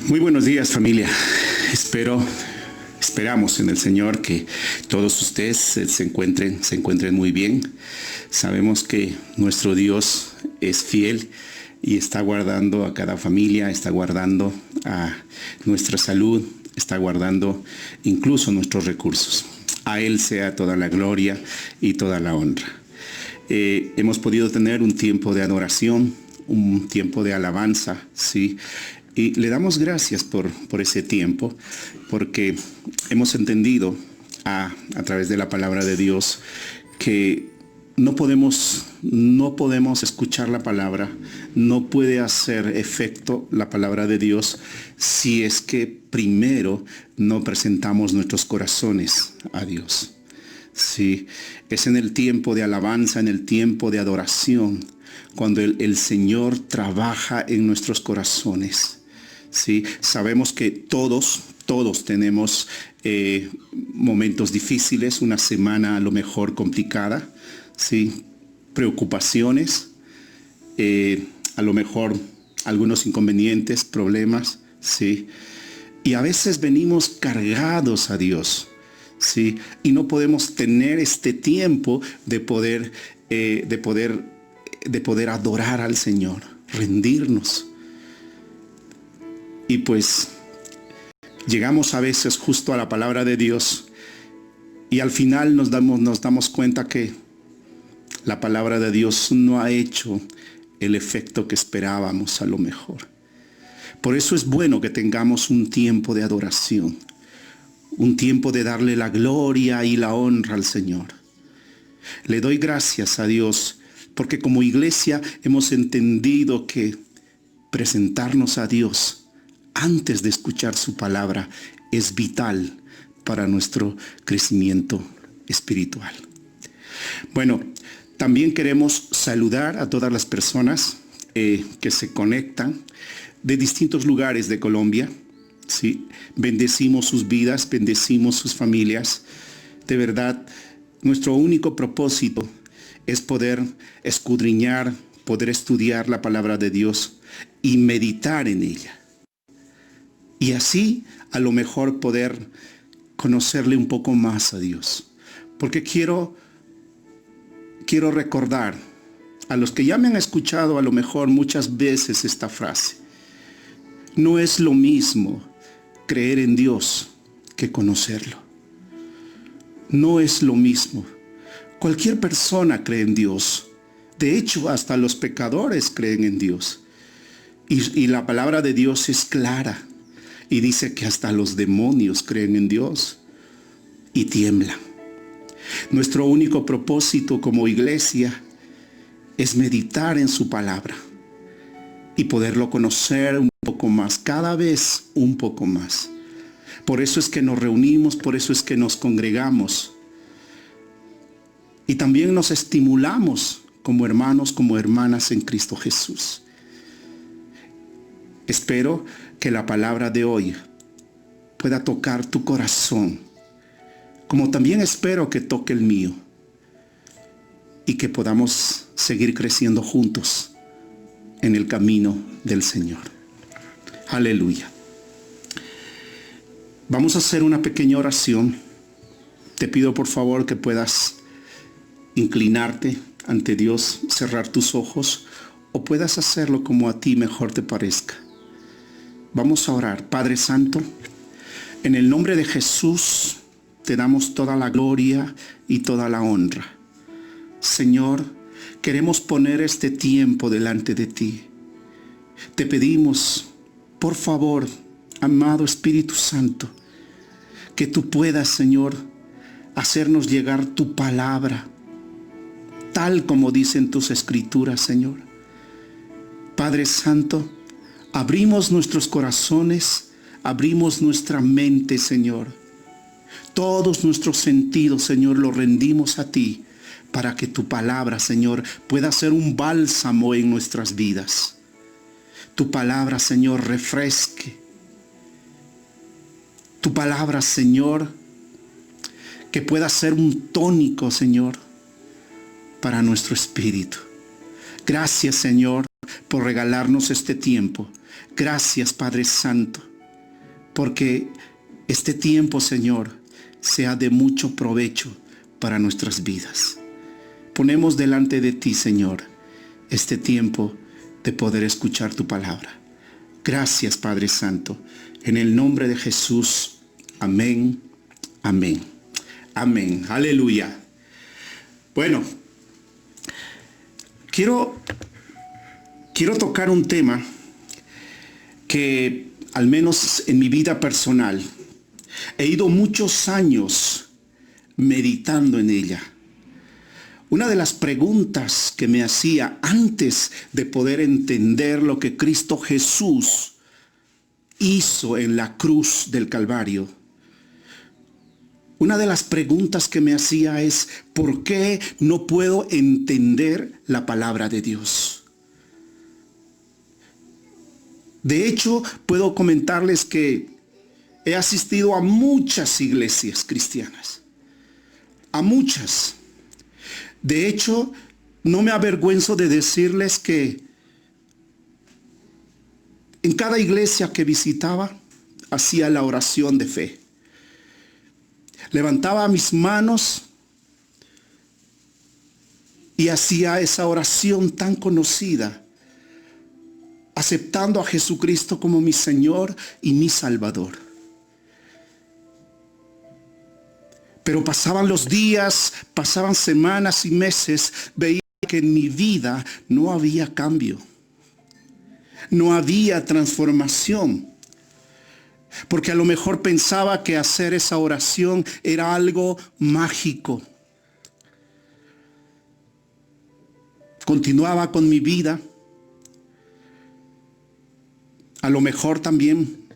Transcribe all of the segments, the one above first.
Muy buenos días, familia. Esperamos en el Señor que todos ustedes se encuentren muy bien. Sabemos que nuestro Dios es fiel y está guardando a cada familia, está guardando a nuestra salud, está guardando incluso nuestros recursos. A Él sea toda la gloria y toda la honra. Hemos podido tener un tiempo de adoración, un tiempo de alabanza, ¿sí? Y le damos gracias por ese tiempo, porque hemos entendido a través de la palabra de Dios que no podemos escuchar la palabra, no puede hacer efecto la palabra de Dios si es que primero no presentamos nuestros corazones a Dios. Sí, es en el tiempo de alabanza, en el tiempo de adoración, cuando el Señor trabaja en nuestros corazones. Sí, sabemos que todos tenemos momentos difíciles, una semana a lo mejor complicada, sí, preocupaciones, a lo mejor algunos inconvenientes, problemas, sí, y a veces venimos cargados a Dios, sí, y no podemos tener este tiempo de poder adorar al Señor, rendirnos. Y pues llegamos a veces justo a la palabra de Dios y al final nos damos cuenta que la palabra de Dios no ha hecho el efecto que esperábamos a lo mejor. Por eso es bueno que tengamos un tiempo de adoración, un tiempo de darle la gloria y la honra al Señor. Le doy gracias a Dios porque como iglesia hemos entendido que presentarnos a Dios antes de escuchar su palabra es vital para nuestro crecimiento espiritual. Bueno, también queremos saludar a todas las personas que se conectan de distintos lugares de Colombia. ¿Sí? Bendecimos sus vidas, bendecimos sus familias. De verdad, nuestro único propósito es poder escudriñar, poder estudiar la palabra de Dios y meditar en ella. Y así a lo mejor poder conocerle un poco más a Dios. Porque quiero recordar a los que ya me han escuchado a lo mejor muchas veces esta frase. No es lo mismo creer en Dios que conocerlo. No es lo mismo. Cualquier persona cree en Dios. De hecho, hasta los pecadores creen en Dios. Y la palabra de Dios es clara. Y dice que hasta los demonios creen en Dios y tiemblan. Nuestro único propósito como iglesia es meditar en su palabra y poderlo conocer un poco más, cada vez un poco más. Por eso es que nos reunimos, por eso es que nos congregamos. Y también nos estimulamos como hermanos, como hermanas en Cristo Jesús. Espero que la palabra de hoy pueda tocar tu corazón, como también espero que toque el mío y que podamos seguir creciendo juntos en el camino del Señor. Aleluya. Vamos a hacer una pequeña oración. Te pido por favor que puedas inclinarte ante Dios, cerrar tus ojos o puedas hacerlo como a ti mejor te parezca. Vamos a orar. Padre Santo, en el nombre de Jesús te damos toda la gloria y toda la honra. Señor, queremos poner este tiempo delante de ti. Te pedimos, por favor, amado Espíritu Santo, que tú puedas, Señor, hacernos llegar tu palabra, tal como dicen tus escrituras, Señor. Padre Santo, abrimos nuestros corazones, abrimos nuestra mente, Señor. Todos nuestros sentidos, Señor, los rendimos a ti para que tu palabra, Señor, pueda ser un bálsamo en nuestras vidas. Tu palabra, Señor, refresque. Tu palabra, Señor, que pueda ser un tónico, Señor, para nuestro espíritu. Gracias, Señor, por regalarnos este tiempo. Gracias, Padre Santo. porque este tiempo, Señor, sea de mucho provecho para nuestras vidas. Ponemos delante de ti, Señor, este tiempo de poder escuchar tu palabra. Gracias, Padre Santo. En el nombre de Jesús. Amén. Amén. Amén. Aleluya. Bueno, quiero tocar un tema que, al menos en mi vida personal, he ido muchos años meditando en ella. Una de las preguntas que me hacía antes de poder entender lo que Cristo Jesús hizo en la cruz del Calvario, una de las preguntas que me hacía es: ¿por qué no puedo entender la palabra de Dios? De hecho, puedo comentarles que he asistido a muchas iglesias cristianas, a muchas. De hecho, no me avergüenzo de decirles que en cada iglesia que visitaba, hacía la oración de fe. Levantaba mis manos y hacía esa oración tan conocida, aceptando a Jesucristo como mi Señor y mi Salvador. Pero pasaban los días, pasaban semanas y meses, veía que en mi vida no había cambio, no había transformación. Porque a lo mejor pensaba que hacer esa oración era algo mágico. Continuaba con mi vida, a lo mejor también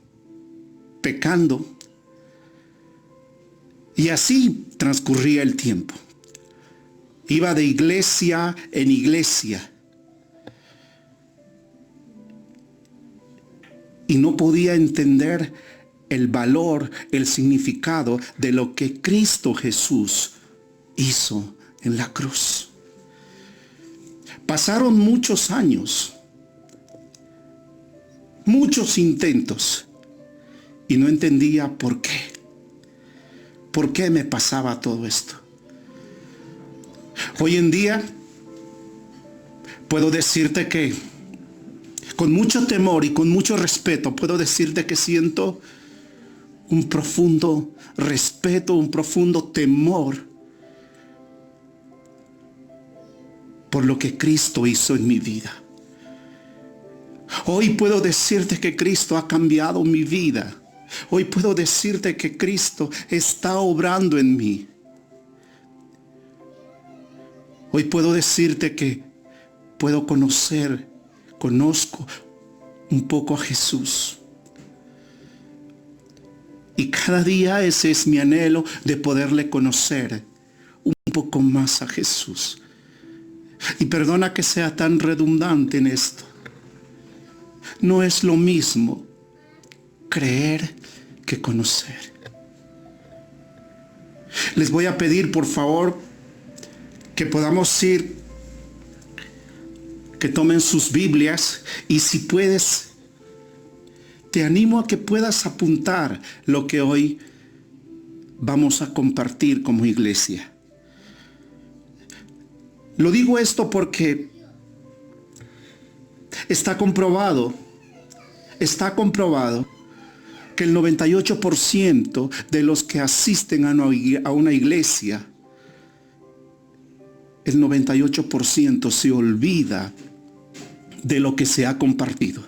pecando. Y así transcurría el tiempo. Iba de iglesia en iglesia. Y no podía entender el valor, el significado de lo que Cristo Jesús hizo en la cruz. Pasaron muchos años, muchos intentos, y no entendía por qué. ¿Por qué me pasaba todo esto? Hoy en día puedo decirte que con mucho temor y con mucho respeto, puedo decirte que siento un profundo respeto, un profundo temor por lo que Cristo hizo en mi vida. Hoy puedo decirte que Cristo ha cambiado mi vida. Hoy puedo decirte que Cristo está obrando en mí. Hoy puedo decirte que conozco un poco a Jesús. Y cada día ese es mi anhelo, de poderle conocer un poco más a Jesús. Y perdona que sea tan redundante en esto. No es lo mismo creer que conocer. Les voy a pedir, por favor, que podamos ir, que tomen sus Biblias, y si puedes, te animo a que puedas apuntar lo que hoy vamos a compartir como iglesia. Lo digo esto porque está comprobado que el 98% de los que asisten a una iglesia, el 98% se olvida de lo que se ha compartido.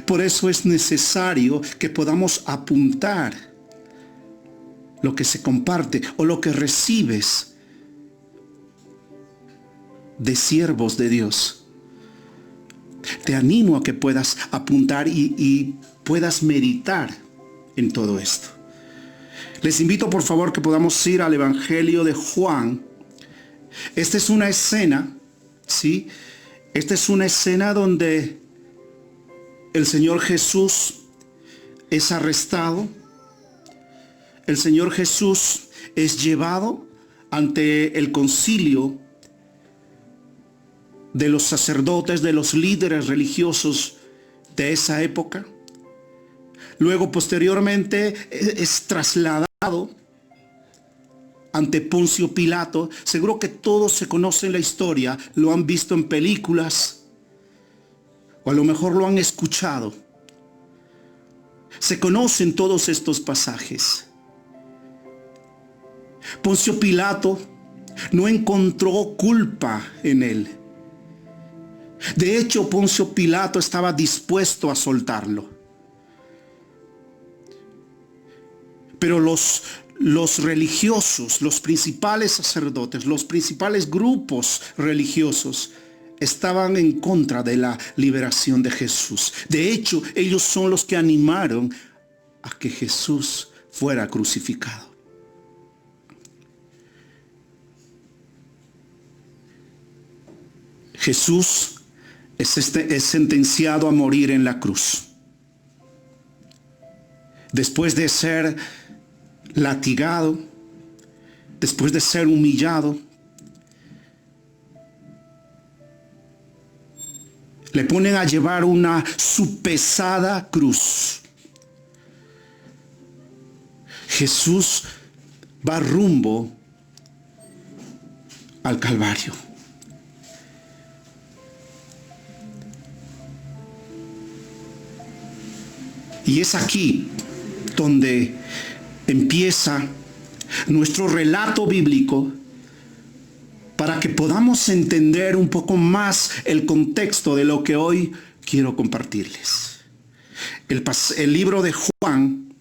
Por eso es necesario que podamos apuntar lo que se comparte o lo que recibes de siervos de Dios. Te animo a que puedas apuntar y puedas meditar en todo esto. Les invito, por favor, que podamos ir al Evangelio de Juan. Esta es una escena, ¿sí? Esta es una escena donde el Señor Jesús es arrestado. El Señor Jesús es llevado ante el concilio de los sacerdotes, de los líderes religiosos de esa época. Luego, posteriormente, es trasladado ante Poncio Pilato. Seguro que todos se conocen la historia, lo han visto en películas o a lo mejor lo han escuchado. Se conocen todos estos pasajes. Poncio Pilato no encontró culpa en él. De hecho, Poncio Pilato estaba dispuesto a soltarlo. Pero los religiosos, los principales sacerdotes, los principales grupos religiosos estaban en contra de la liberación de Jesús. De hecho, ellos son los que animaron a que Jesús fuera crucificado. Jesús es sentenciado a morir en la cruz. Después de ser latigado, después de ser humillado, le ponen a llevar su pesada cruz. Jesús va rumbo al Calvario. Y es aquí donde empieza nuestro relato bíblico para que podamos entender un poco más el contexto de lo que hoy quiero compartirles. El libro de Juan,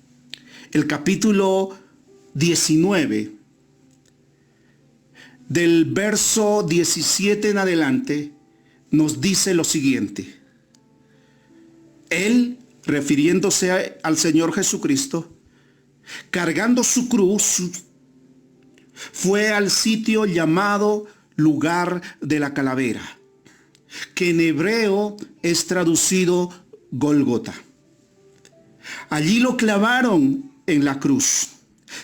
el capítulo 19, del verso 17 en adelante, nos dice lo siguiente. Él, refiriéndose al Señor Jesucristo, cargando su cruz, fue al sitio llamado lugar de la calavera, que en hebreo es traducido Gólgota. Allí lo clavaron en la cruz.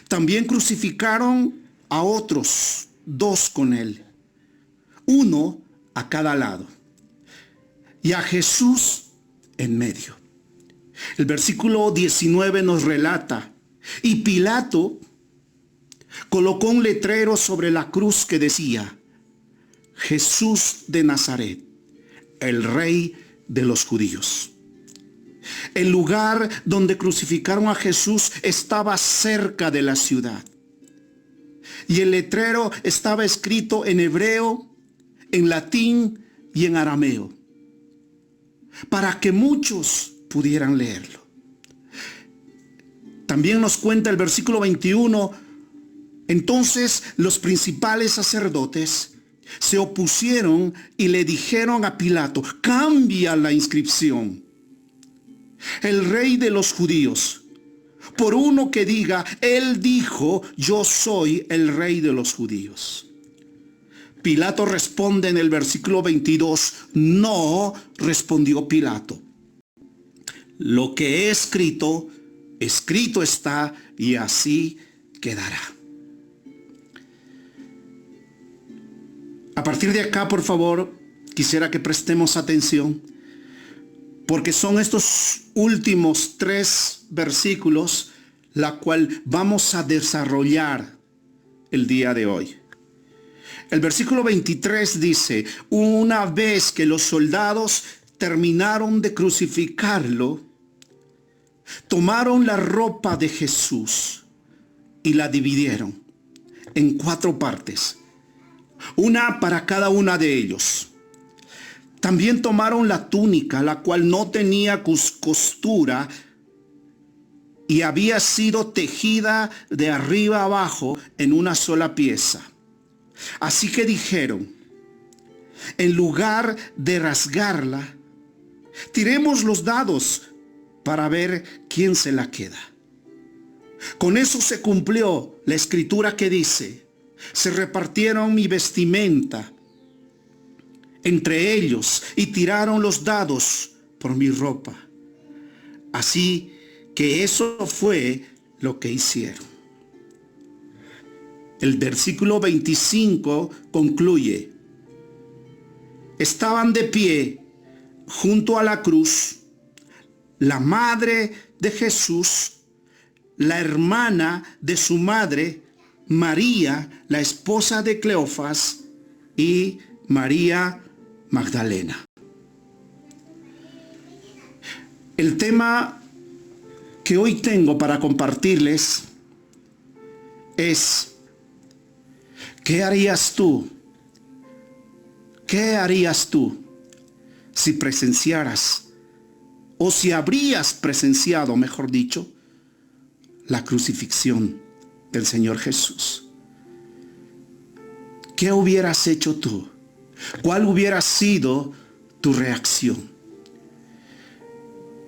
También crucificaron a otros 2 con él, uno a cada lado, y a Jesús en medio. El versículo 19 nos relata: y Pilato colocó un letrero sobre la cruz que decía: Jesús de Nazaret, el Rey de los judíos. El lugar donde crucificaron a Jesús estaba cerca de la ciudad. Y el letrero estaba escrito en hebreo, en latín y en arameo, para que muchos pudieran leerlo. También nos cuenta el versículo 21, entonces los principales sacerdotes se opusieron y le dijeron a Pilato: cambia la inscripción, el Rey de los judíos, por uno que diga: él dijo, yo soy el Rey de los judíos. Pilato responde en el versículo 22, no, respondió Pilato. Lo que he escrito, escrito está, y así quedará. A partir de acá, por favor, quisiera que prestemos atención, porque son estos últimos 3 versículos la cual vamos a desarrollar el día de hoy. El versículo 23 dice: una vez que los soldados terminaron de crucificarlo, tomaron la ropa de Jesús y la dividieron en 4 partes, una para cada una de ellos. También tomaron la túnica, la cual no tenía costura y había sido tejida de arriba abajo en una sola pieza. Así que dijeron: en lugar de rasgarla, tiremos los dados para ver quién se la queda. Con eso se cumplió la escritura que dice: se repartieron mi vestimenta entre ellos y tiraron los dados por mi ropa. Así que eso fue lo que hicieron. El versículo 25 concluye: estaban de pie junto a la cruz la madre de Jesús, la hermana de su madre, María, la esposa de Cleofas, y María Magdalena. El tema que hoy tengo para compartirles es: ¿qué harías tú? ¿Qué harías tú si presenciaras, o si habrías presenciado, mejor dicho, la crucifixión del Señor Jesús? ¿Qué hubieras hecho tú? ¿Cuál hubiera sido tu reacción?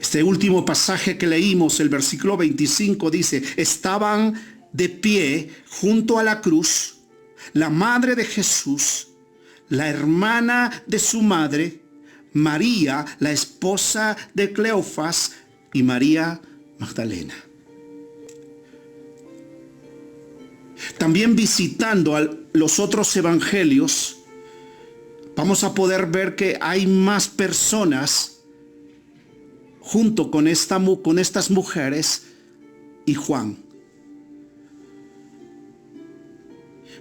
Este último pasaje que leímos, el versículo 25, dice: estaban de pie junto a la cruz la madre de Jesús, la hermana de su madre, María, la esposa de Cleofas, y María Magdalena. También visitando los otros evangelios, vamos a poder ver que hay más personas junto con estas mujeres y Juan.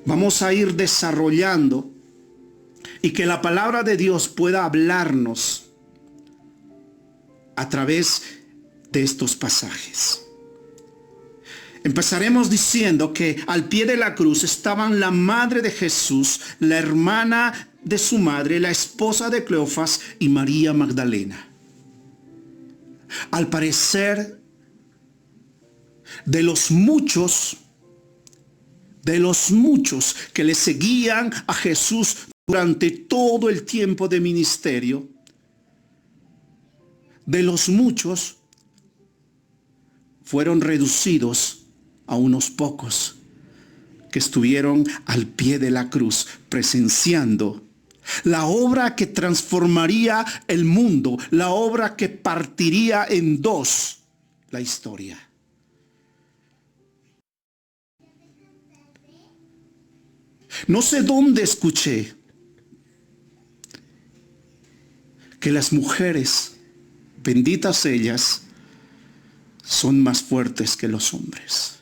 Vamos a ir desarrollando y que la palabra de Dios pueda hablarnos a través de estos pasajes. Empezaremos diciendo que al pie de la cruz estaban la madre de Jesús, la hermana de su madre, la esposa de Cleofas y María Magdalena. Al parecer, de los muchos que le seguían a Jesús durante todo el tiempo de ministerio, de los muchos fueron reducidos a unos pocos que estuvieron al pie de la cruz presenciando la obra que transformaría el mundo, la obra que partiría en dos la historia. No sé dónde escuché que las mujeres, benditas ellas, son más fuertes que los hombres.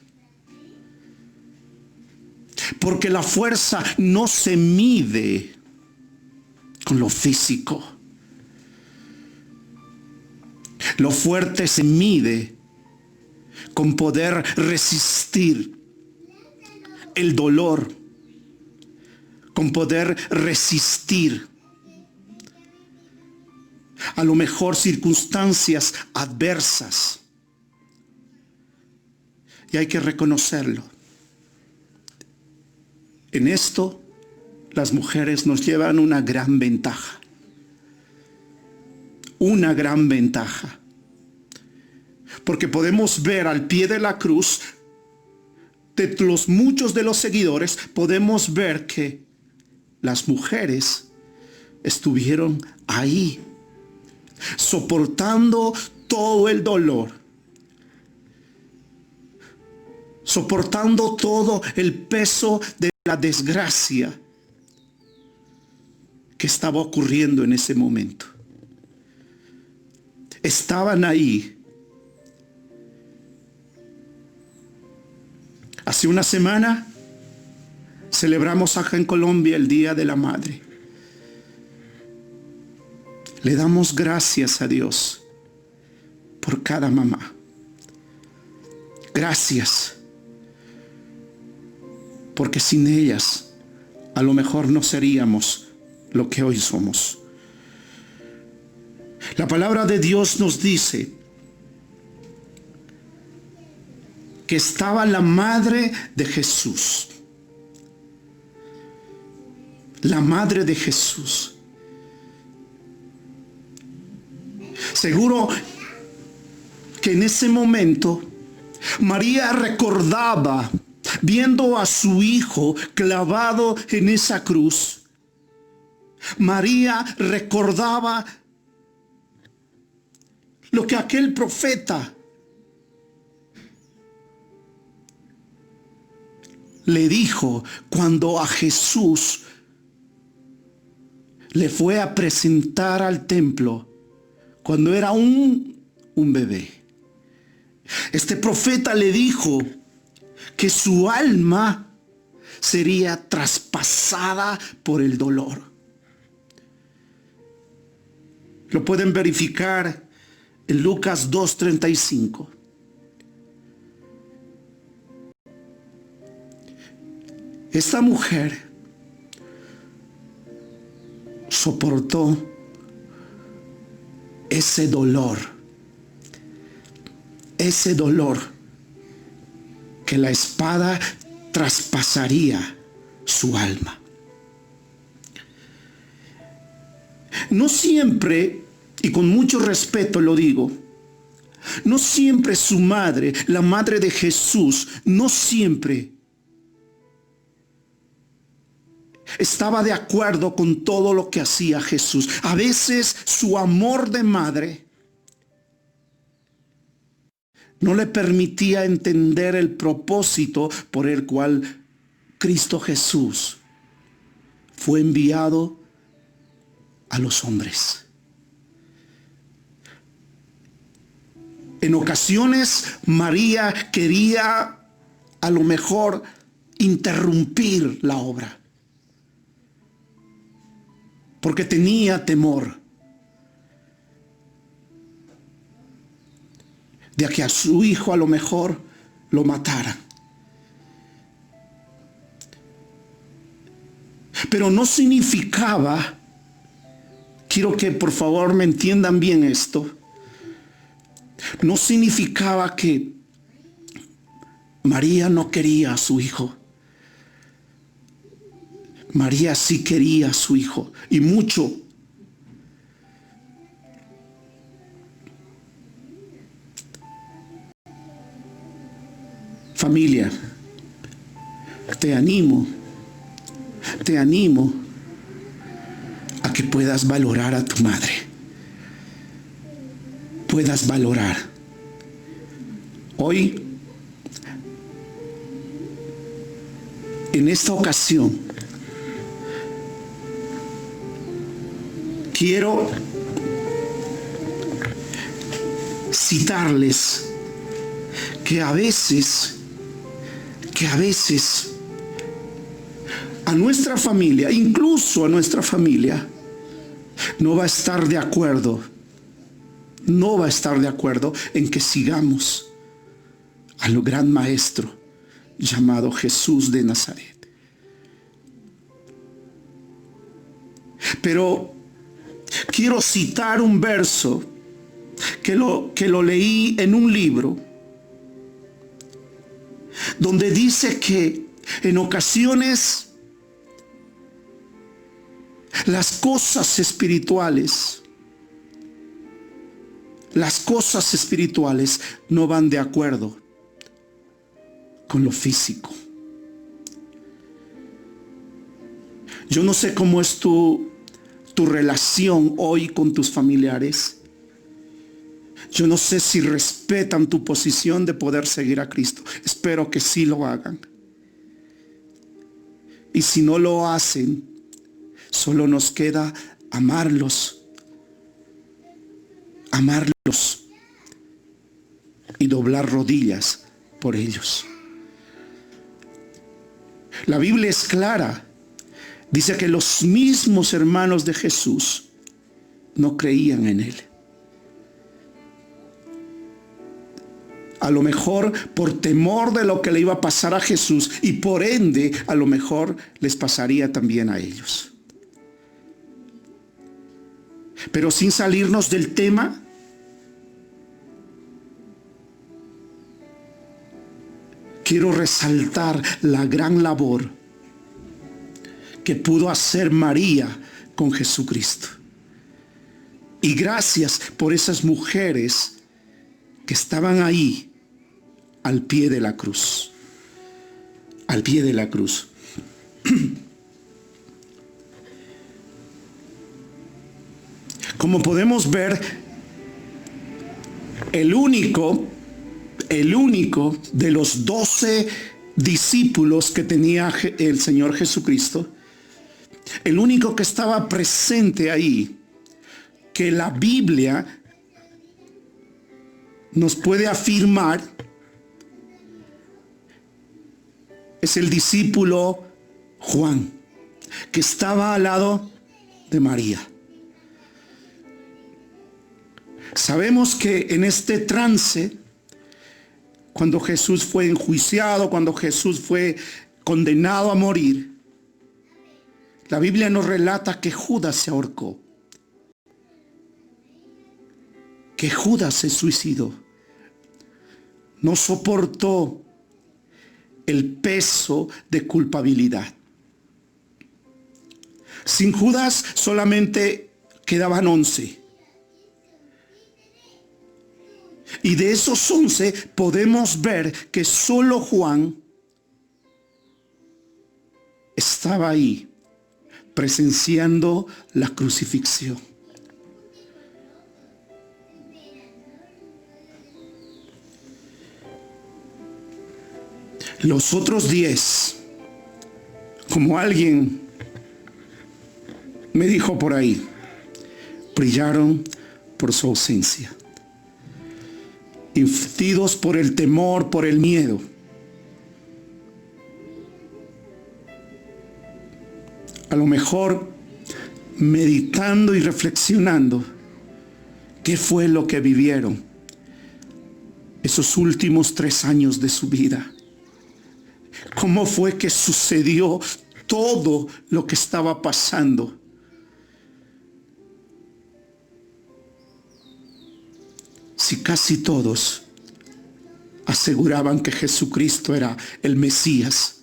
Porque la fuerza no se mide con lo físico. Lo fuerte se mide con poder resistir el dolor, con poder resistir a lo mejor circunstancias adversas. Y hay que reconocerlo. En esto, las mujeres nos llevan una gran ventaja. Una gran ventaja. Porque podemos ver al pie de la cruz, de los muchos de los seguidores, podemos ver que las mujeres estuvieron ahí, soportando todo el dolor, soportando todo el peso de la desgracia que estaba ocurriendo en ese momento. Estaban ahí. Hace una semana celebramos acá en Colombia el Día de la Madre. Le damos gracias a Dios por cada mamá. Gracias. Porque sin ellas a lo mejor no seríamos lo que hoy somos. La palabra de Dios nos dice que estaba la madre de Jesús. La madre de Jesús. Seguro que en ese momento María recordaba, viendo a su hijo clavado en esa cruz, María recordaba lo que aquel profeta le dijo cuando a Jesús le fue a presentar al templo cuando era un bebé. Este profeta le dijo que su alma sería traspasada por el dolor. Lo pueden verificar en Lucas 2:35. Esta mujer soportó ese dolor que la espada traspasaría su alma. No siempre, y con mucho respeto lo digo, no siempre su madre, la madre de Jesús, no siempre estaba de acuerdo con todo lo que hacía Jesús. A veces su amor de madre no le permitía entender el propósito por el cual Cristo Jesús fue enviado a los hombres. En ocasiones María quería a lo mejor interrumpir la obra, porque tenía temor de que a su hijo a lo mejor lo mataran. Pero no significaba, quiero que por favor me entiendan bien esto, no significaba que María no quería a su hijo. María sí quería a su hijo, y mucho. Familia, te animo a que puedas valorar a tu madre. Puedas valorar. Hoy, en esta ocasión, quiero citarles que a veces a nuestra familia, incluso a nuestra familia, no va a estar de acuerdo en que sigamos al gran maestro llamado Jesús de Nazaret. Pero quiero citar un verso que lo leí en un libro, donde dice que en ocasiones las cosas espirituales no van de acuerdo con lo físico. Yo no sé cómo es tu relación hoy con tus familiares. Yo no sé si respetan tu posición de poder seguir a Cristo. Espero que sí lo hagan. Y si no lo hacen, solo nos queda amarlos y doblar rodillas por ellos. La Biblia es clara. Dice que los mismos hermanos de Jesús no creían en él. A lo mejor por temor de lo que le iba a pasar a Jesús, y por ende a lo mejor les pasaría también a ellos. Pero sin salirnos del tema, quiero resaltar la gran labor que pudo hacer María con Jesucristo. Y gracias por esas mujeres que estaban ahí al pie de la cruz. Al pie de la cruz. Como podemos ver, el único de los 12 discípulos que tenía el Señor Jesucristo, el único que estaba presente ahí, que la Biblia nos puede afirmar es el discípulo Juan, que estaba al lado de María. Sabemos que en este trance, cuando Jesús fue enjuiciado, cuando Jesús fue condenado a morir, la Biblia nos relata que Judas se ahorcó, que Judas se suicidó. No soportó el peso de culpabilidad. Sin Judas solamente quedaban 11. Y de esos 11 podemos ver que solo Juan estaba ahí presenciando la crucifixión. Los otros 10, como alguien me dijo por ahí, brillaron por su ausencia, infestidos por el temor, por el miedo. A lo mejor meditando y reflexionando qué fue lo que vivieron esos últimos 3 años de su vida. ¿Cómo fue que sucedió todo lo que estaba pasando? Si casi todos aseguraban que Jesucristo era el Mesías.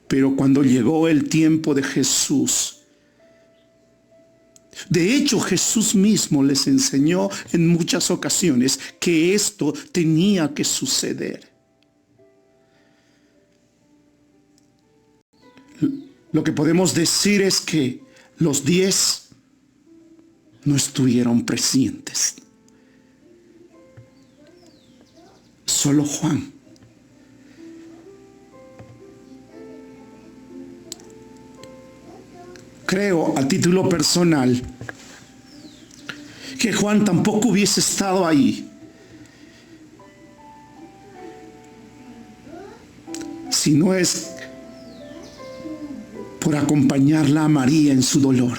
Pero cuando llegó el tiempo de Jesús, de hecho Jesús mismo les enseñó en muchas ocasiones que esto tenía que suceder. Lo que podemos decir es que los 10 no estuvieron presentes. Solo Juan. Creo a título personal que Juan tampoco hubiese estado ahí si no es por acompañarla a María en su dolor.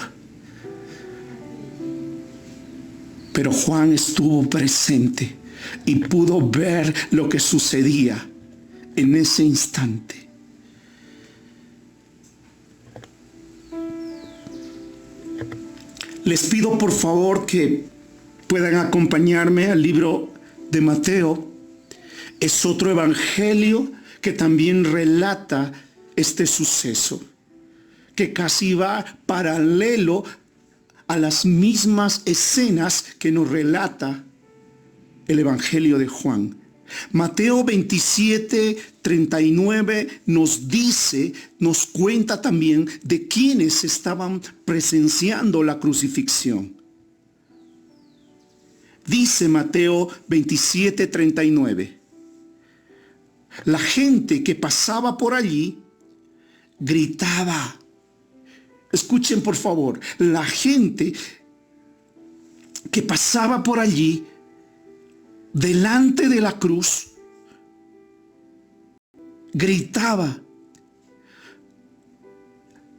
Pero Juan estuvo presente y pudo ver lo que sucedía en ese instante. Les pido por favor que puedan acompañarme al libro de Mateo. Es otro evangelio que también relata este suceso, que casi va paralelo a las mismas escenas que nos relata el evangelio de Juan. Mateo 27, 39 nos dice, nos cuenta también de quienes estaban presenciando la crucifixión. Dice Mateo 27, 39. La gente que pasaba por allí gritaba. Escuchen por favor, la gente que pasaba por allí delante de la cruz gritaba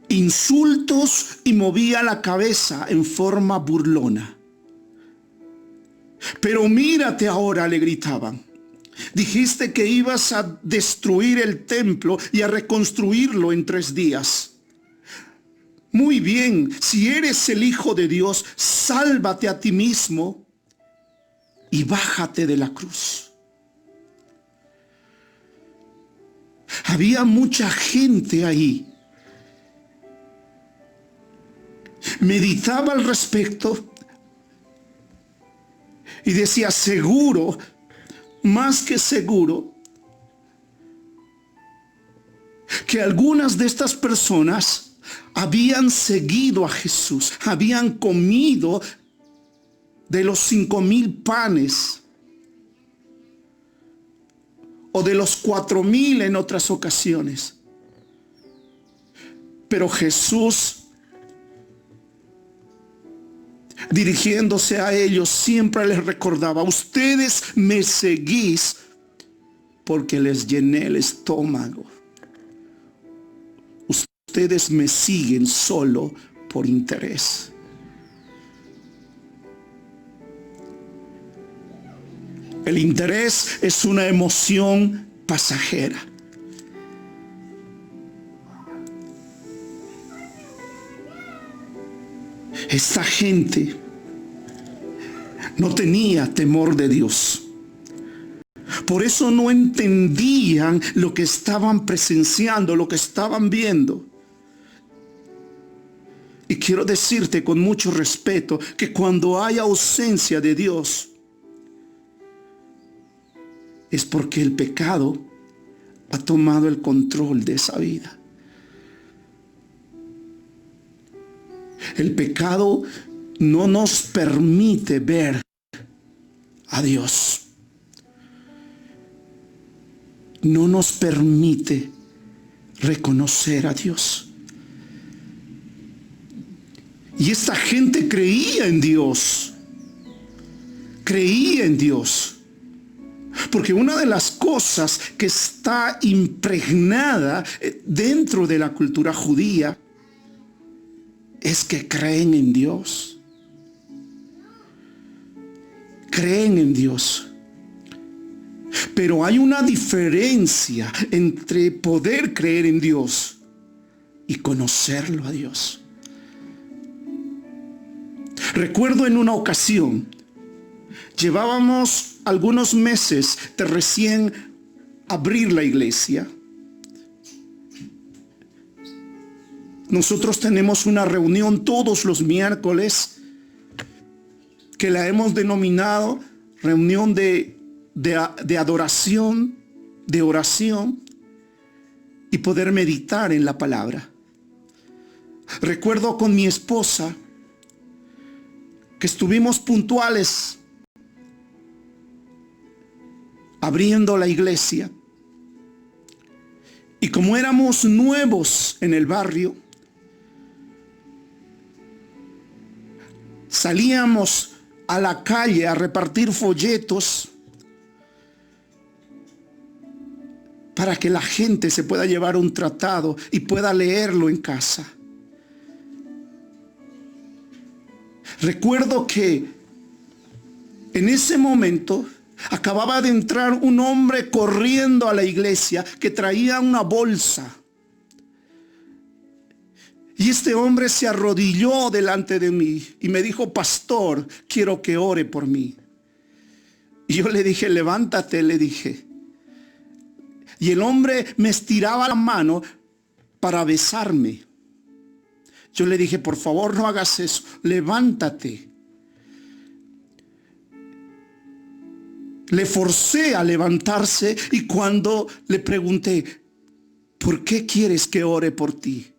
insultos y movía la cabeza en forma burlona. Pero mírate ahora, le gritaban. Dijiste que ibas a destruir el templo y a reconstruirlo en 3 días. Muy bien, si eres el Hijo de Dios, sálvate a ti mismo y bájate de la cruz. Había mucha gente ahí. Meditaba al respecto y decía, seguro, más que seguro, que algunas de estas personas habían seguido a Jesús, habían comido de los 5,000 panes o de los 4,000 en otras ocasiones. Pero Jesús dirigiéndose a ellos, siempre les recordaba: ustedes me seguís porque les llené el estómago. Ustedes me siguen solo por interés. El interés es una emoción pasajera. Esta gente no tenía temor de Dios. Por eso no entendían lo que estaban presenciando, lo que estaban viendo. Y quiero decirte con mucho respeto que cuando hay ausencia de Dios, es porque el pecado ha tomado el control de esa vida. El pecado no nos permite ver a Dios. No nos permite reconocer a Dios. Y esta gente creía en Dios. Creía en Dios. Porque una de las cosas que está impregnada dentro de la cultura judía es que creen en Dios. Creen en Dios. Pero hay una diferencia entre poder creer en Dios y conocerlo a Dios. Recuerdo en una ocasión, llevábamos algunos meses de recién abrir la iglesia. Nosotros tenemos una reunión todos los miércoles que la hemos denominado reunión de adoración, de oración y poder meditar en la palabra. Recuerdo con mi esposa que estuvimos puntuales abriendo la iglesia, y como éramos nuevos en el barrio, salíamos a la calle a repartir folletos para que la gente se pueda llevar un tratado y pueda leerlo en casa. Recuerdo que en ese momento acababa de entrar un hombre corriendo a la iglesia que traía una bolsa. Y este hombre se arrodilló delante de mí y me dijo: pastor, quiero que ore por mí. Y yo le dije: levántate, le dije. Y el hombre me estiraba la mano para besarme. Yo le dije: por favor, no hagas eso, levántate. Le forcé a levantarse y cuando le pregunté: ¿por qué quieres que ore por ti?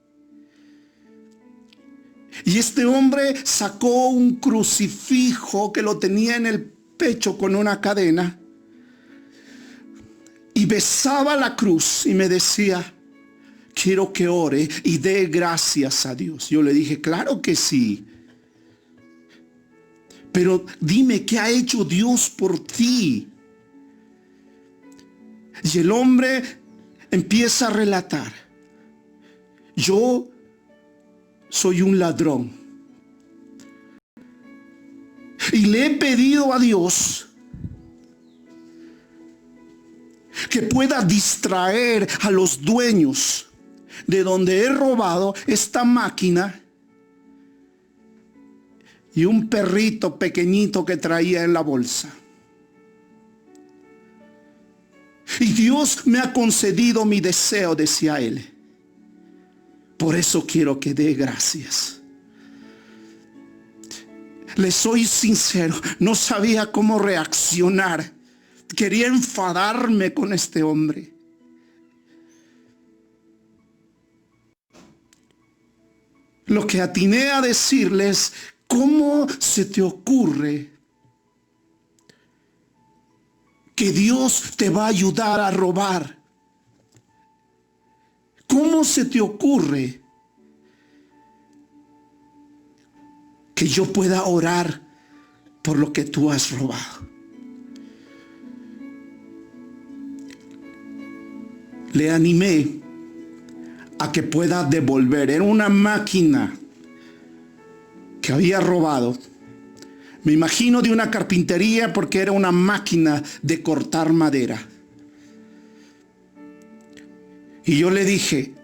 Y este hombre sacó un crucifijo que lo tenía en el pecho con una cadena y besaba la cruz y me decía: quiero que ore y dé gracias a Dios. Yo le dije: claro que sí. Pero dime, ¿qué ha hecho Dios por ti? Y el hombre empieza a relatar: yo soy un ladrón y le he pedido a Dios que pueda distraer a los dueños de donde he robado esta máquina y un perrito pequeñito que traía en la bolsa. Y Dios me ha concedido mi deseo, decía él. Por eso quiero que dé gracias. Le soy sincero, no sabía cómo reaccionar. Quería enfadarme con este hombre. Lo que atiné a decirles: ¿cómo se te ocurre que Dios te va a ayudar a robar? ¿Cómo se te ocurre que yo pueda orar por lo que tú has robado. Le animé a que pueda devolver. Era una máquina que había robado. Me imagino de una carpintería, porque era una máquina de cortar madera. Y yo le dije,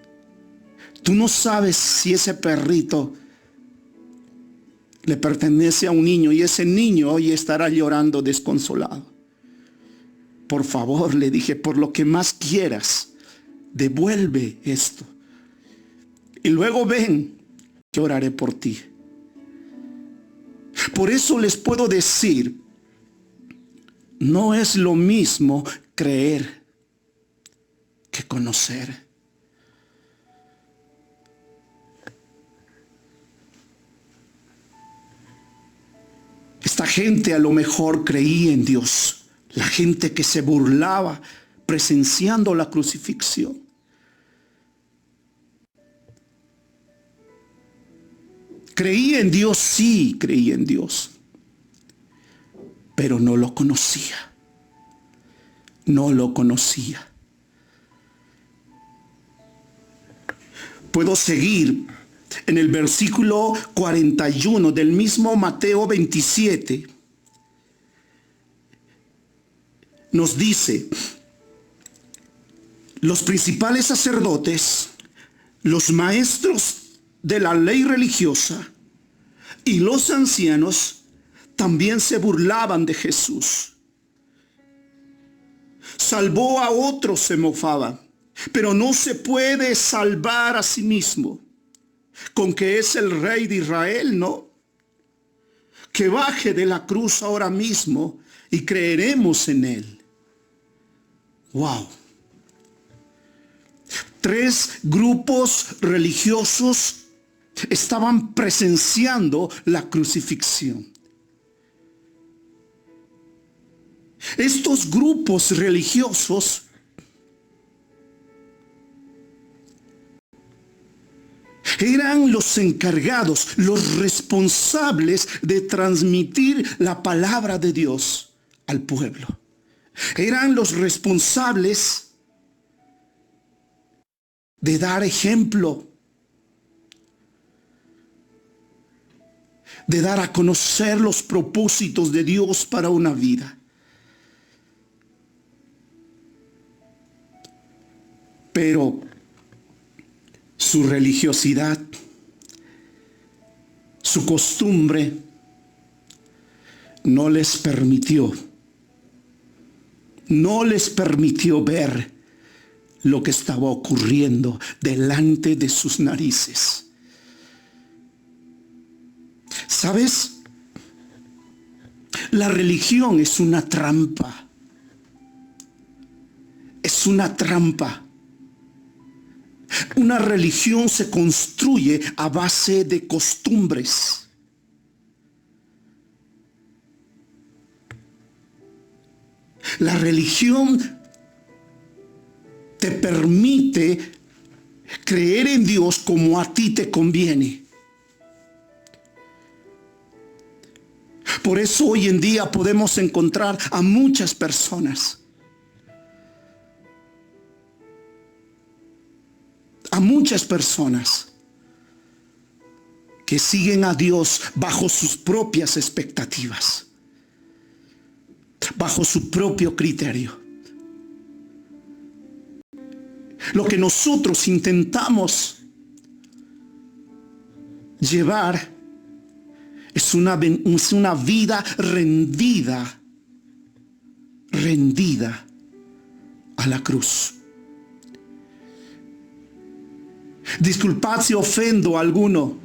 tú no sabes si ese perrito le pertenece a un niño, y ese niño hoy estará llorando desconsolado. Por favor, le dije, por lo que más quieras, devuelve esto. Y luego ven, que oraré por ti. Por eso les puedo decir, no es lo mismo creer que conocer. Esta gente a lo mejor creía en Dios. La gente que se burlaba presenciando la crucifixión. Creía en Dios, sí, creía en Dios. Pero no lo conocía. No lo conocía. Puedo seguir en el versículo 41 del mismo Mateo 27. Nos dice, los principales sacerdotes, los maestros de la ley religiosa y los ancianos también se burlaban de Jesús. Salvó a otros, se mofaban, pero no se puede salvar a sí mismo. Con que es el rey de Israel, ¿no? Que baje de la cruz ahora mismo y creeremos en él. Wow. 3 grupos religiosos estaban presenciando la crucifixión. Estos grupos religiosos eran los encargados, los responsables de transmitir la palabra de Dios al pueblo. Eran los responsables de dar ejemplo, de dar a conocer los propósitos de Dios para una vida. Pero su religiosidad, su costumbre, no les permitió ver lo que estaba ocurriendo delante de sus narices. ¿Sabes? La religión es una trampa. Es una trampa. Una religión se construye a base de costumbres. La religión te permite creer en Dios como a ti te conviene. Por eso hoy en día podemos encontrar a muchas personas, que siguen a Dios bajo sus propias expectativas, bajo su propio criterio. Lo que nosotros intentamos llevar es una vida rendida a la cruz. Disculpad si ofendo a alguno,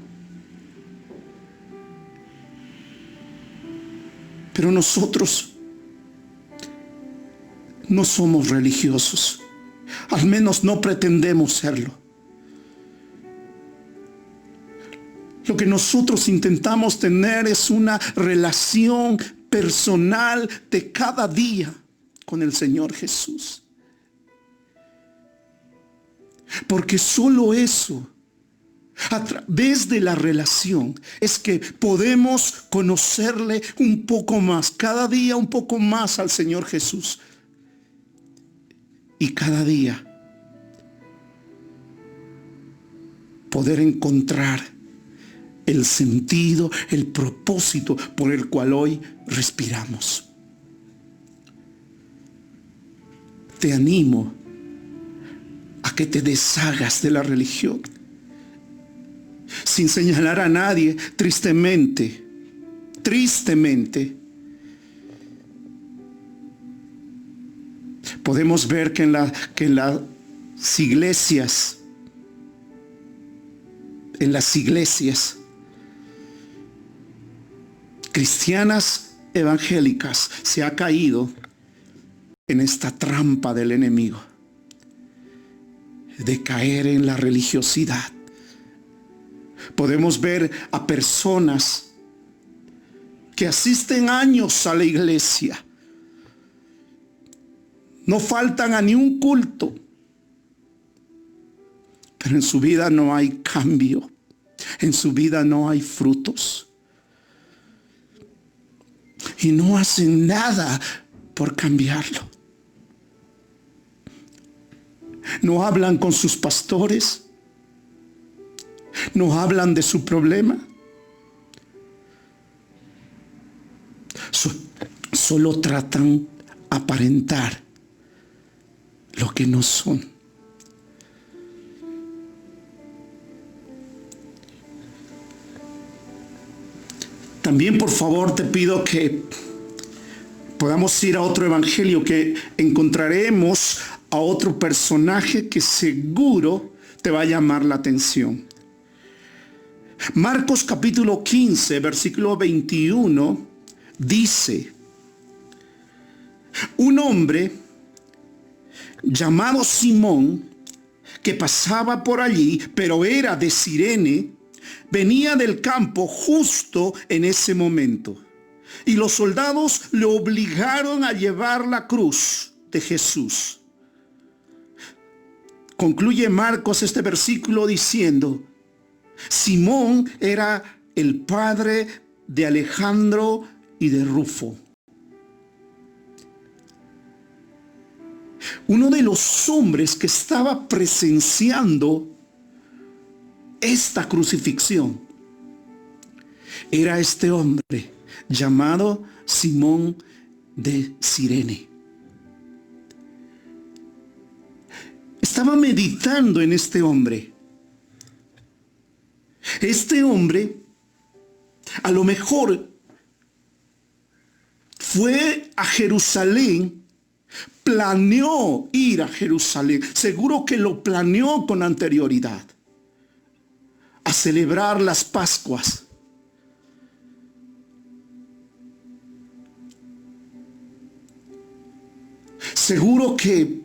pero nosotros no somos religiosos. Al menos no pretendemos serlo. Lo que nosotros intentamos tener es una relación personal de cada día con el Señor A través de la relación es que podemos conocerle un poco más, cada día un poco más al Señor Jesús. Y cada día poder encontrar el sentido, el propósito por el cual hoy respiramos. Te animo a que te deshagas de la religión, sin señalar a nadie, tristemente, podemos ver que en las iglesias cristianas evangélicas se ha caído en esta trampa del enemigo de caer en la religiosidad. Podemos ver a personas que asisten años a la iglesia, no faltan a ni un culto, pero en su vida no hay cambio, en su vida no hay frutos. Y no hacen nada por cambiarlo. No hablan con sus pastores, no hablan de su problema. Solo tratan aparentar lo que no son. También, por favor, te pido que podamos ir a otro evangelio, que encontraremos a otro personaje que seguro te va a llamar la atención. Marcos capítulo 15, versículo 21, dice: un hombre llamado Simón, que pasaba por allí, pero era de Cirene, venía del campo justo en ese momento. Y los soldados le obligaron a llevar la cruz de Jesús. Concluye Marcos este versículo diciendo: Simón era el padre de Alejandro y de Rufo. Uno de los hombres que estaba presenciando esta crucifixión era este hombre llamado Simón de Cirene. Estaba meditando en este hombre. Este hombre a lo mejor fue a Jerusalén, planeó ir a Jerusalén, seguro que lo planeó con anterioridad, a celebrar las Pascuas. Seguro que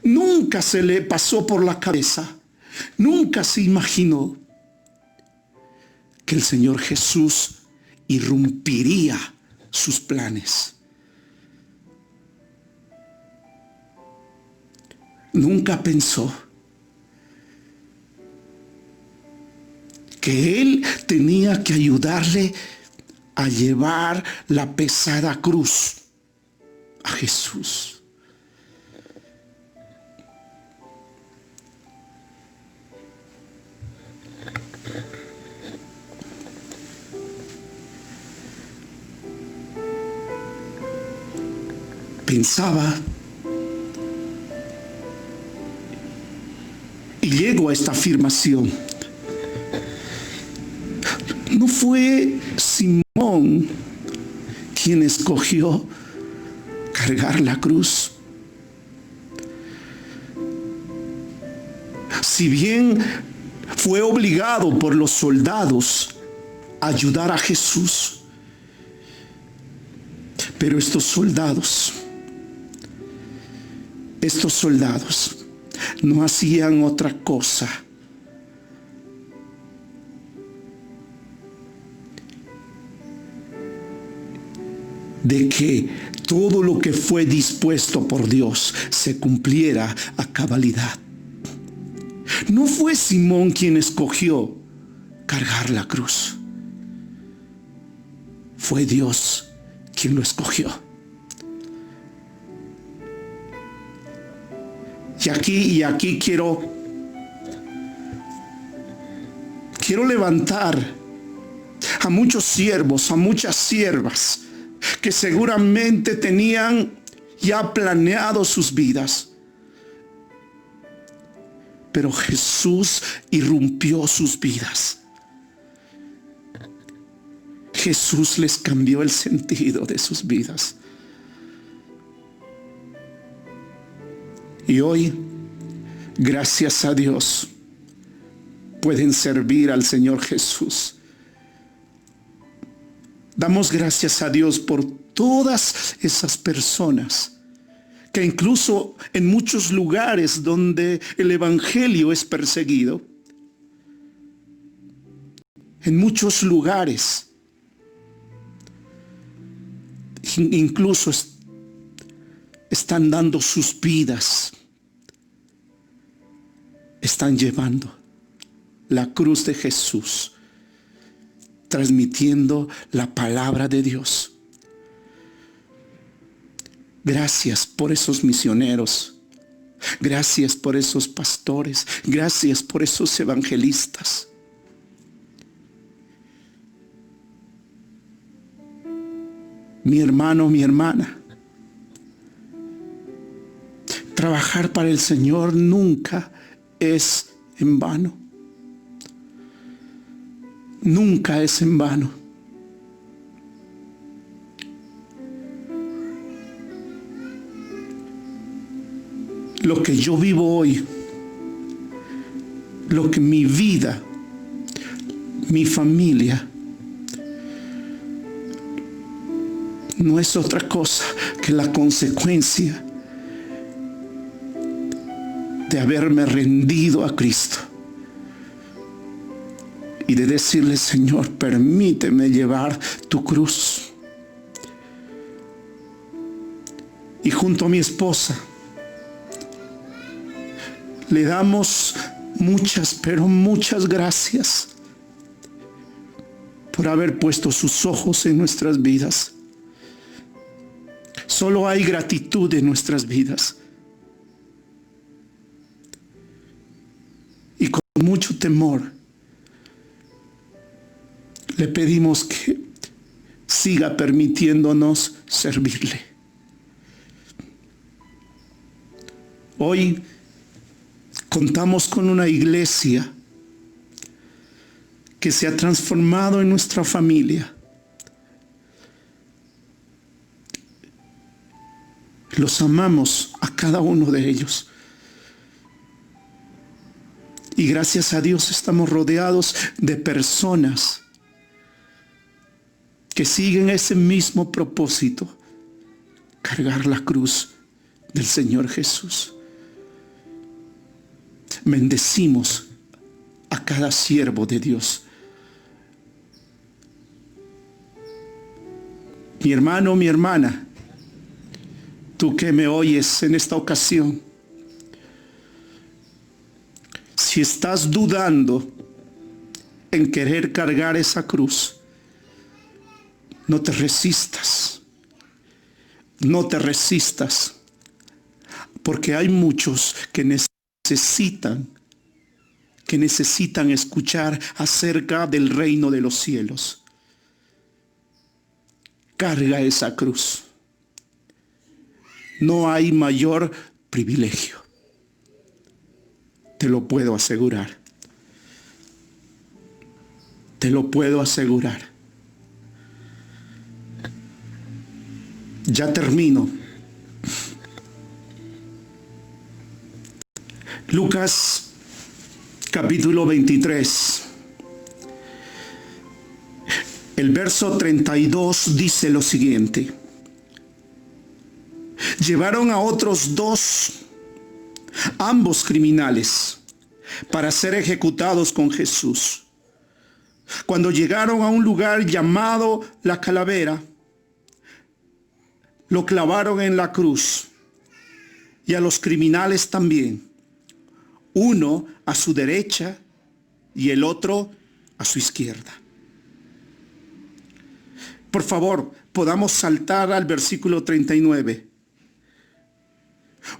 nunca se le pasó por la cabeza, nunca se imaginó que el Señor Jesús irrumpiría sus planes. Nunca pensó que Él tenía que ayudarle a llevar la pesada cruz a Jesús. Pensaba y llego a esta afirmación: no fue Simón quien escogió cargar la cruz. Si bien fue obligado por los soldados a ayudar a Jesús, pero estos soldados no hacían otra cosa de que todo lo que fue dispuesto por Dios se cumpliera a cabalidad. No fue Simón quien escogió cargar la cruz. Fue Dios quien lo escogió. Y aquí quiero levantar a muchos siervos, a muchas siervas que seguramente tenían ya planeado sus vidas. Pero Jesús irrumpió sus vidas. Jesús les cambió el sentido de sus vidas. Y hoy, gracias a Dios, pueden servir al Señor Jesús. Damos gracias a Dios por todas esas personas que incluso en muchos lugares donde el evangelio es perseguido, en muchos lugares, incluso están dando sus vidas, están llevando la cruz de Jesús, transmitiendo la palabra de Dios. Gracias por esos misioneros. Gracias por esos pastores. Gracias por esos evangelistas. Mi hermano, mi hermana, trabajar para el Señor nunca es en vano. Nunca es en vano. Lo que yo vivo hoy, lo que mi vida, mi familia, no es otra cosa que la consecuencia de haberme rendido a Cristo y de decirle: Señor, permíteme llevar tu cruz. Y junto a mi esposa le damos muchas, pero muchas gracias por haber puesto sus ojos en nuestras vidas. Solo hay gratitud en nuestras vidas. Y con mucho temor le pedimos que siga permitiéndonos servirle. Hoy contamos con una iglesia que se ha transformado en nuestra familia. Los amamos a cada uno de ellos. Y gracias a Dios estamos rodeados de personas que siguen ese mismo propósito: cargar la cruz del Señor Jesús. Bendecimos a cada siervo de Dios. Mi hermano, mi hermana, tú que me oyes en esta ocasión, si estás dudando en querer cargar esa cruz, no te resistas. No te resistas. Porque hay muchos que necesitan escuchar acerca del reino de los cielos. Carga esa cruz. No hay mayor privilegio. Te lo puedo asegurar. Te lo puedo asegurar. Ya termino. Lucas capítulo 23. El verso 32 dice lo siguiente: llevaron a otros dos, ambos criminales, para ser ejecutados con Jesús. Cuando llegaron a un lugar llamado La Calavera, lo clavaron en la cruz, y a los criminales también, uno a su derecha y el otro a su izquierda. Por favor, podamos saltar al versículo 39.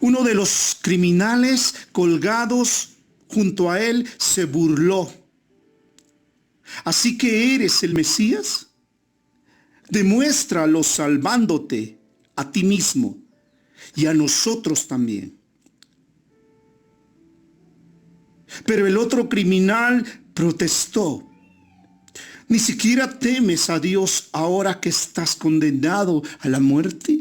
Uno de los criminales colgados junto a él se burló. ¿Así que eres el Mesías? Demuéstralo salvándote a ti mismo y a nosotros también. Pero el otro criminal protestó. ¿Ni siquiera temes a Dios ahora que estás condenado a la muerte?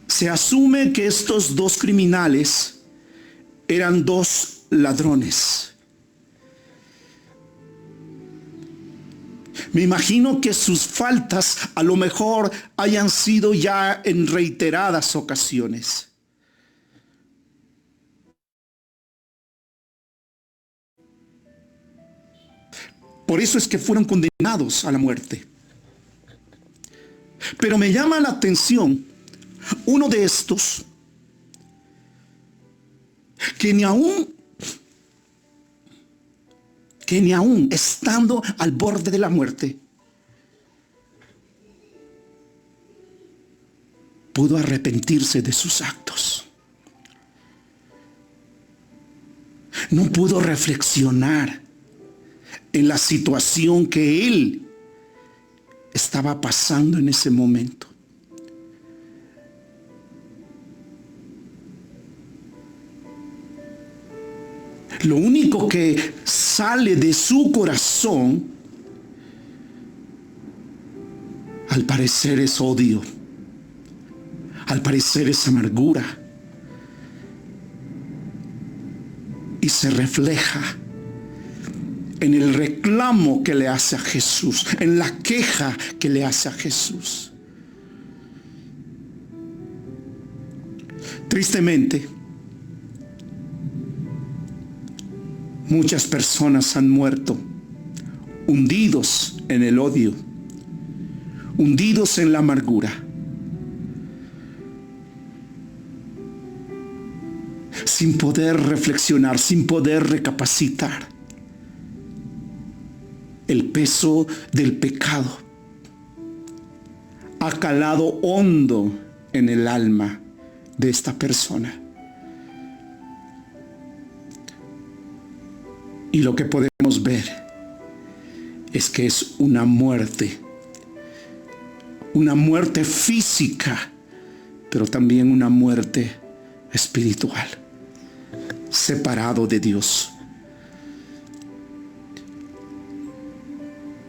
Se asume que estos dos criminales eran dos ladrones. Me imagino que sus faltas a lo mejor hayan sido ya en reiteradas ocasiones. Por eso es que fueron condenados a la muerte. Pero me llama la atención uno de estos que ni aún estando al borde de la muerte pudo arrepentirse de sus actos. No pudo reflexionar en la situación que él estaba pasando en ese momento. Lo único que sale de su corazón, al parecer, es odio. Al parecer es amargura. Y se refleja en el reclamo que le hace a Jesús, en la queja que le hace a Jesús. Tristemente, muchas personas han muerto hundidos en el odio, hundidos en la amargura, sin poder reflexionar, sin poder recapacitar. El peso del pecado ha calado hondo en el alma de esta persona. Y lo que podemos ver es que es una muerte física, pero también una muerte espiritual, separado de Dios.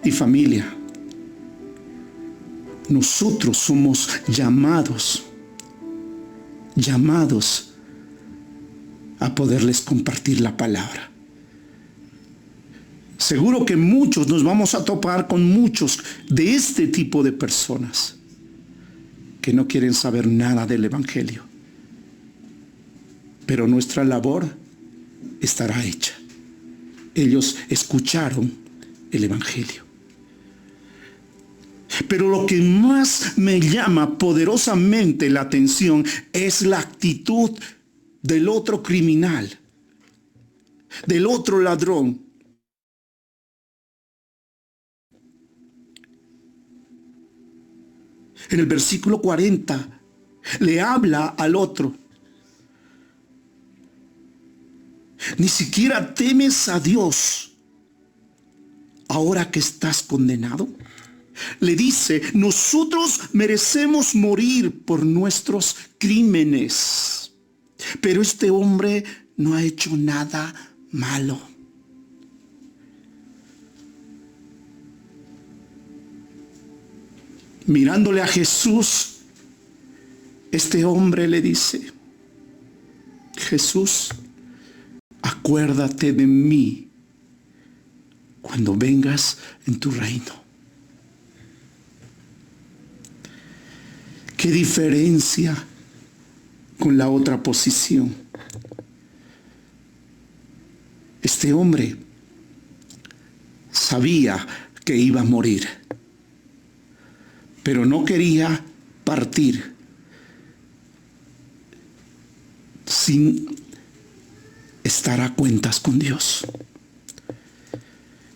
Y familia, nosotros somos llamados a poderles compartir la palabra. Seguro que muchos nos vamos a topar con muchos de este tipo de personas que no quieren saber nada del Evangelio. Pero nuestra labor estará hecha. Ellos escucharon el Evangelio. Pero lo que más me llama poderosamente la atención es la actitud del otro criminal, del otro ladrón. En el versículo 40 le habla al otro. Ni siquiera temes a Dios ahora que estás condenado. Le dice, nosotros merecemos morir por nuestros crímenes, pero este hombre no ha hecho nada malo. Mirándole a Jesús, este hombre le dice, Jesús, acuérdate de mí cuando vengas en tu reino. ¿Qué diferencia con la otra posición? Este hombre sabía que iba a morir, pero no quería partir sin estar a cuentas con Dios.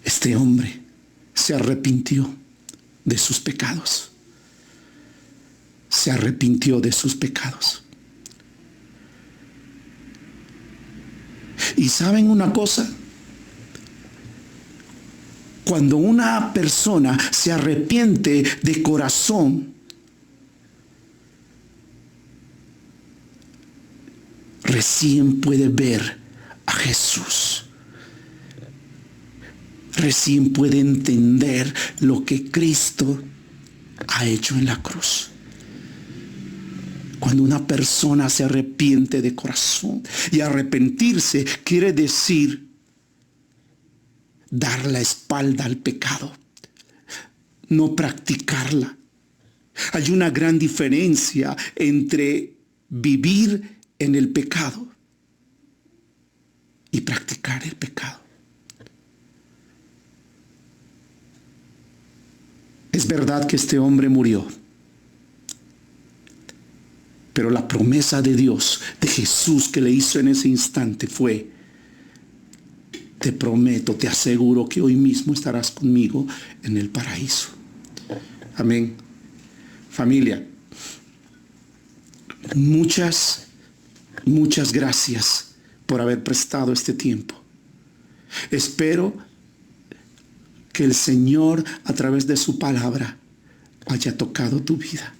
Este hombre se arrepintió de sus pecados. Se arrepintió de sus pecados. Y ¿saben una cosa? Cuando una persona se arrepiente de corazón, recién puede ver a Jesús. Recién puede entender lo que Cristo ha hecho en la cruz. Cuando una persona se arrepiente de corazón, y arrepentirse quiere decir dar la espalda al pecado, no practicarla. Hay una gran diferencia entre vivir en el pecado y practicar el pecado. Es verdad que este hombre murió, pero la promesa de Dios, de Jesús que le hizo en ese instante fue: te prometo, te aseguro que hoy mismo estarás conmigo en el paraíso. Amén. Familia, muchas gracias por haber prestado este tiempo. Espero que el Señor, a través de su palabra, haya tocado tu vida.